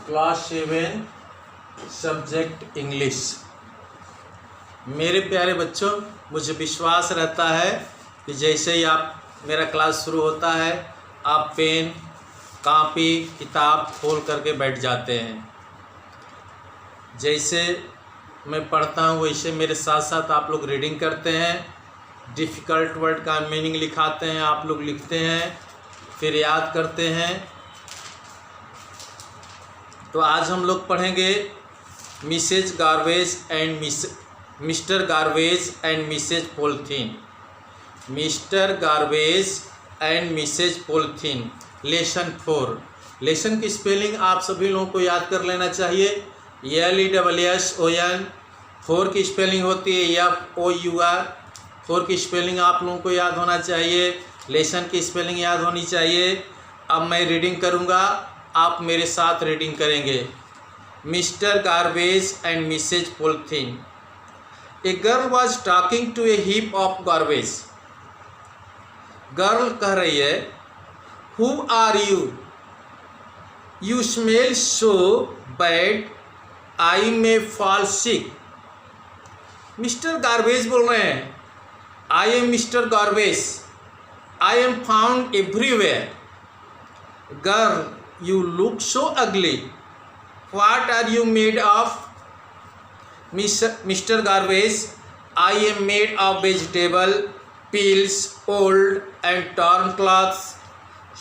Class 7 subject English. मेरे प्यारे बच्चों, मुझे विश्वास रहता है कि जैसे ही आप मेरा क्लास शुरू होता है आप पेन कॉपी किताब खोल करके बैठ जाते हैं। जैसे मैं पढ़ता हूँ वैसे मेरे साथ साथ आप लोग रीडिंग करते हैं, डिफ़िकल्ट वर्ड का मीनिंग लिखाते हैं, आप लोग लिखते हैं, फिर याद करते हैं। तो आज हम लोग पढ़ेंगे Mrs garbage and Mr garbage and Mrs polythene. Mr garbage and Mrs polythene lesson 4। Lesson की स्पेलिंग आप सभी लोगों को याद कर लेना चाहिए। LESSON। 4 की स्पेलिंग होती है FOUR। 4 की स्पेलिंग आप लोगों को याद होना चाहिए। लेसन की स्पेलिंग याद होनी चाहिए। अब मैं रीडिंग करूँगा, आप मेरे साथ रीडिंग करेंगे। Mr garbage and Mrs polythene. A girl was talking to a heap of garbage. Girl कह रही है, who are you? You smell so bad, I may fall sick. Mr garbage बोल रहे हैं, I am Mr garbage, I am found everywhere. Girl, you look so ugly. What are you made of? Mr. Garbage, I am made of vegetable peels, old and torn cloths,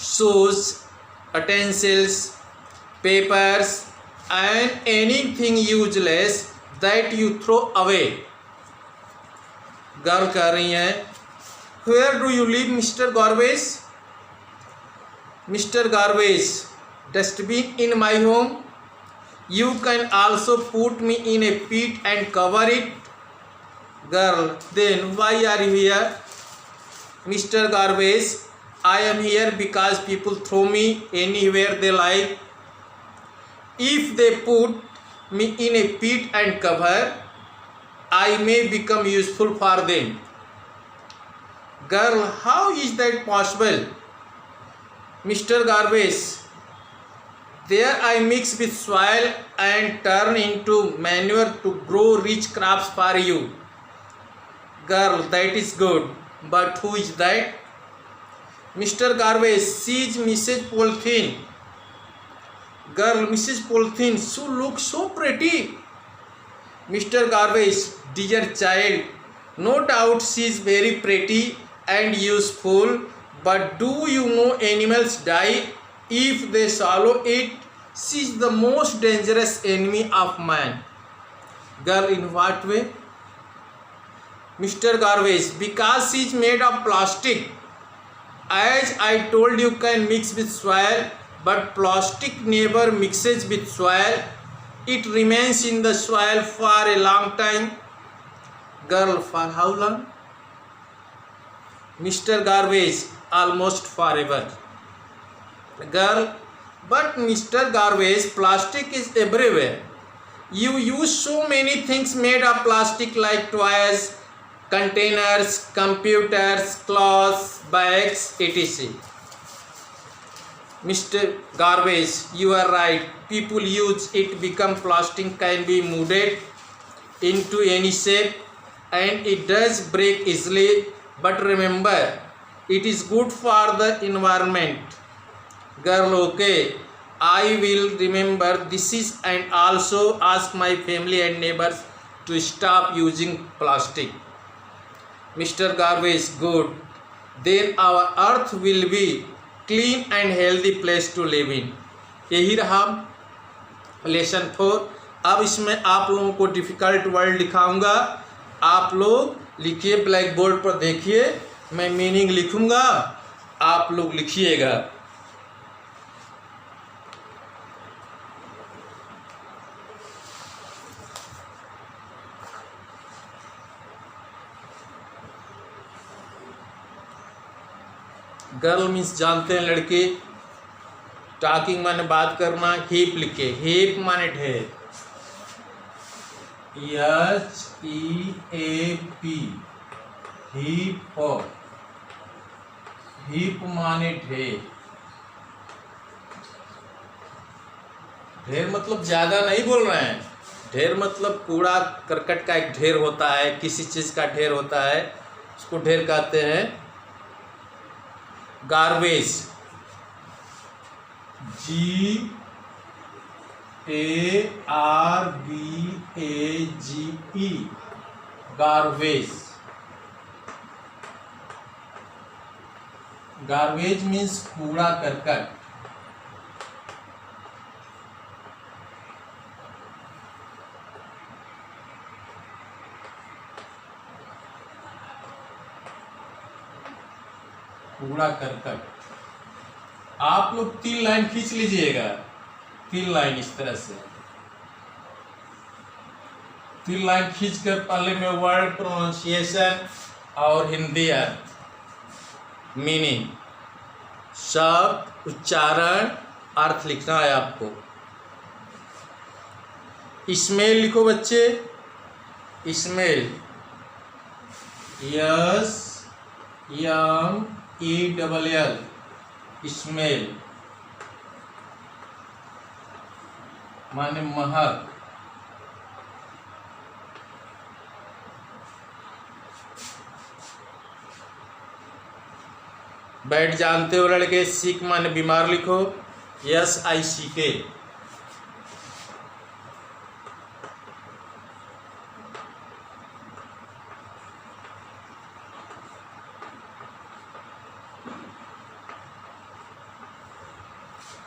shoes, utensils, papers, and anything useless that you throw away. Girl कह रही है, Where do you live, Mr. Garbage? Mr. Garbage, dustbin in my home. You can also put me in a pit and cover it. Girl, then why are you here? Mr. Garbage, I am here because people throw me anywhere they like. If they put me in a pit and cover, I may become useful for them. Girl, how is that possible? Mr. Garbage, there I mix with soil and turn into manure to grow rich crops for you. Girl, that is good, but who is that? Mr. Garbage, she is Mrs. Polythene. Girl, Mrs. Polythene, she looks so pretty. Mr. Garbage, dear child, no doubt she is very pretty and useful, but do you know animals die if they swallow it? She is the most dangerous enemy of man. Girl, in what way? Mr. Garbage, because she is made of plastic. As I told you, can mix with soil, but plastic never mixes with soil. It remains in the soil for a long time. Girl, for how long? Mr. Garbage, almost forever. Girl, but Mr. Garbage, plastic is everywhere. You use so many things made of plastic like toys, containers, computers, clothes, bags, etc. Mr. Garbage, you are right. People use it, become plastic, can be molded into any shape, and it does break easily. But remember, it is good for the environment. Girl, okay, I will remember this is, and also ask my family and neighbors to stop using plastic. Mr. Garbage, good. Then our earth will be clean and healthy place to live in. यही रहा lesson 4। अब इसमें आप लोगों को difficult word लिखाऊंगा, आप लोग लिखिए, ब्लैक बोर्ड पर देखिए, मैं मीनिंग लिखूंगा, आप लोग लिखिएगा। गर्ल मीन्स जानते हैं लड़के, टॉकिंग माने बात करना, हीप लिखे, हीप माने ढेर, HEAP, हीप, हीप माने ढेर। ढेर मतलब ज़्यादा नहीं बोल रहे हैं। ढेर मतलब कूड़ा करकट का एक ढेर होता है, किसी चीज़ का ढेर होता है, उसको ढेर कहते हैं garbage. GARBAGE, garbage. Garbage means कूड़ा करकट। कूड़ा करकट। आप लोग 3 लाइन खींच लीजिएगा, 3 लाइन इस तरह से। 3 लाइन खींच कर पहले में वर्ड प्रोनाउंसिएशन और हिंदी अर्थ, मीनिंग, शब्द, उच्चारण, अर्थ लिखना है आपको। स्मेल लिखो बच्चे, स्मेल, SMELL, स्मेल माने महक। बैठ जानते हो लड़के, सिक माने बीमार लिखो, SICK।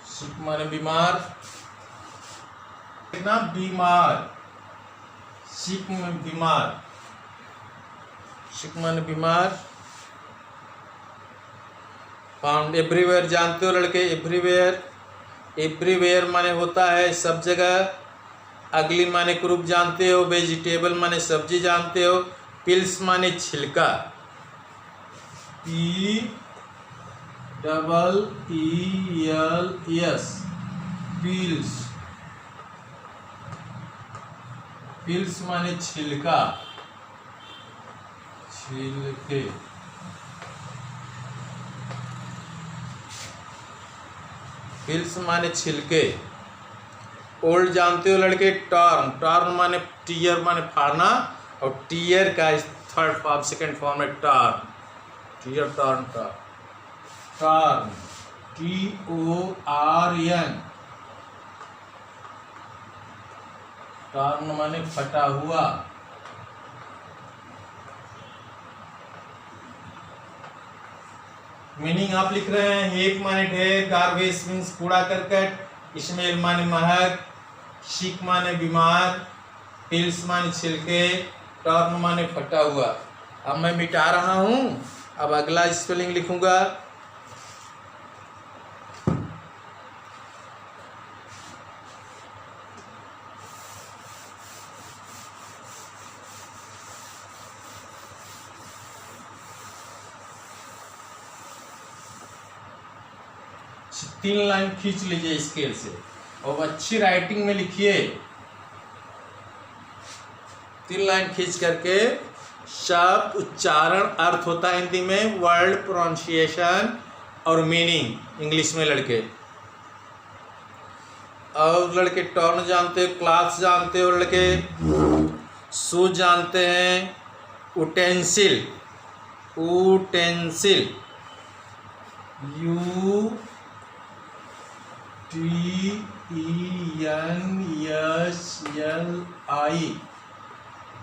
सिक माने बीमार, ना बीमार, सिक में बीमार, सिक माने बीमार। फाउंड एवरीवेयर जानते हो लड़के, एवरीवेयर, एवरीवेयर माने होता है सब जगह। अगली माने ग्रुप जानते हो, वेजिटेबल माने सब्जी जानते हो, पिल्स माने छिलका, PEELS, पिल्स, पिल्स माने छिलका, छिलके। पिल्स माने छिलके। ओल्ड जानते हो लड़के, टर्न, टर्न माने टीयर माने फाड़ना, और टीयर का थर्ड फॉर्म, सेकंड फॉर्म है टर्न, टीयर, टर्न का, टर्न, TORN, टर्न माने फटा हुआ। मीनिंग आप लिख रहे हैं, हेप माने ढेर, गार्बेज मीन्स कूड़ा करकट, स्मेल माने महक, सिक माने बीमार, पिल्स माने छिलके, टर्न माने फटा हुआ। अब मैं मिटा रहा हूं, अब अगला स्पेलिंग लिखूंगा। तीन लाइन खींच लीजिए स्केल से और अच्छी राइटिंग में लिखिए। 3 लाइन खींच करके शब्द, उच्चारण, अर्थ होता है हिंदी में, वर्ड प्रोनाउंसिएशन और मीनिंग इंग्लिश में लड़के। और लड़के टर्न जानते हो, क्लास जानते हो लड़के, शूज जानते हैं, उटेंसिल, उटेंसिल, UTENSLI,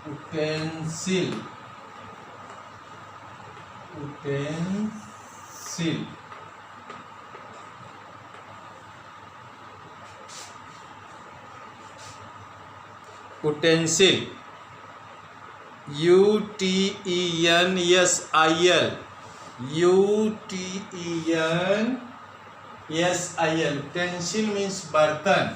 उटेंसिल, उटेंसिल। उटेंसिल, UTENSIL, UTENSIL, उटेंसिल मीन्स बर्तन।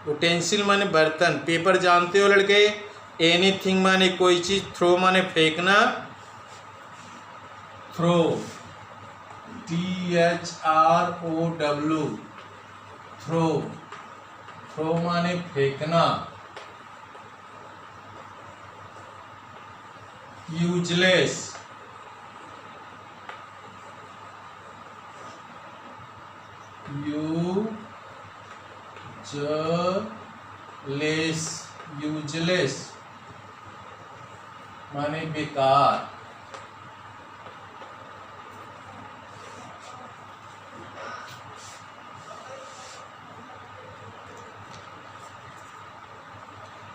उटेंसिल माने बर्तन। पेपर जानते हो लड़के, एनीथिंग माने कोई चीज, थ्रो माने फेंकना, थ्रो, THROW, थ्रो, थ्रो माने फेंकना। यूजलेस, यूजलेस माने बेकार।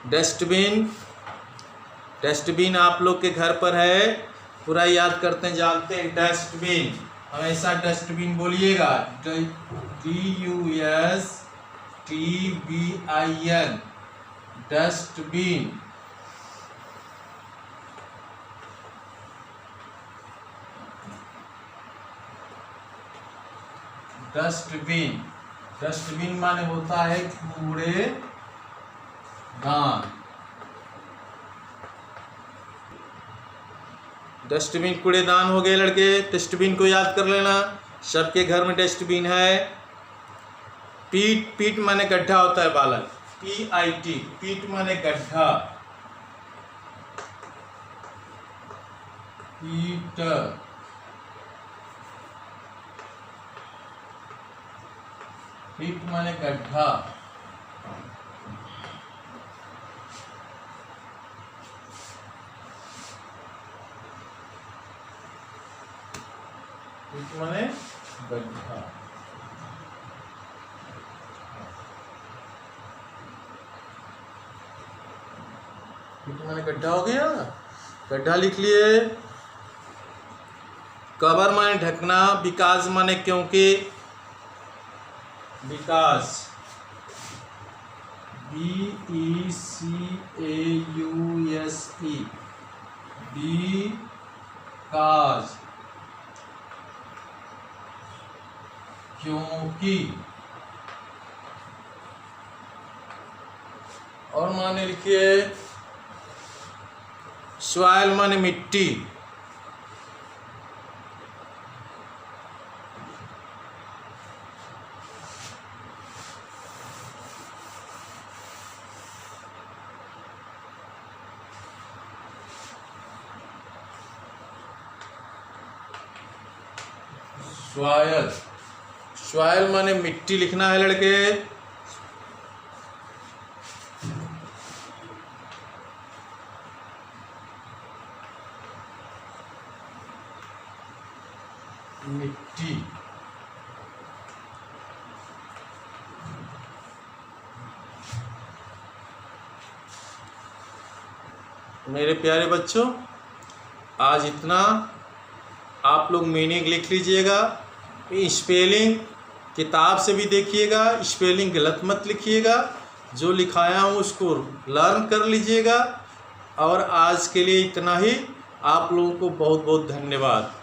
डस्टबिन, डस्टबिन आप लोग के घर पर है, पूरा याद करते हैं, जानते हैं। डस्टबिन हमेशा डस्टबिन बोलिएगा, DUSTBIN, डस्टबिन। डस्टबिन, डस्टबिन माने होता है कूड़ेदान। डस्टबिन कूड़ेदान हो गए लड़के। डस्टबिन को याद कर लेना, सबके घर में डस्टबिन है। पीट, पीट माने गड्ढा होता है बालक, PIT, पीट माने गड्ढा, पीट। पीट माने गड्ढा। पीट माने गड्ढा। पीट माने गड्ढा हो गया, गड्ढा लिख लिए। कवर माने ढकना, बिकॉज माने क्योंकि, बिकॉज, BECAUSE, बिकॉज, क्योंकि। और माने लिखिए सॉइल माने मिट्टी, सॉइल, सॉइल माने मिट्टी लिखना है लड़के। मिट्टी। मेरे प्यारे बच्चों, आज इतना। आप लोग मीनिंग लिख लीजिएगा, स्पेलिंग किताब से भी देखिएगा, स्पेलिंग गलत मत लिखिएगा, जो लिखाया हूँ उसको लर्न कर लीजिएगा। और आज के लिए इतना ही। आप लोगों को बहुत बहुत धन्यवाद।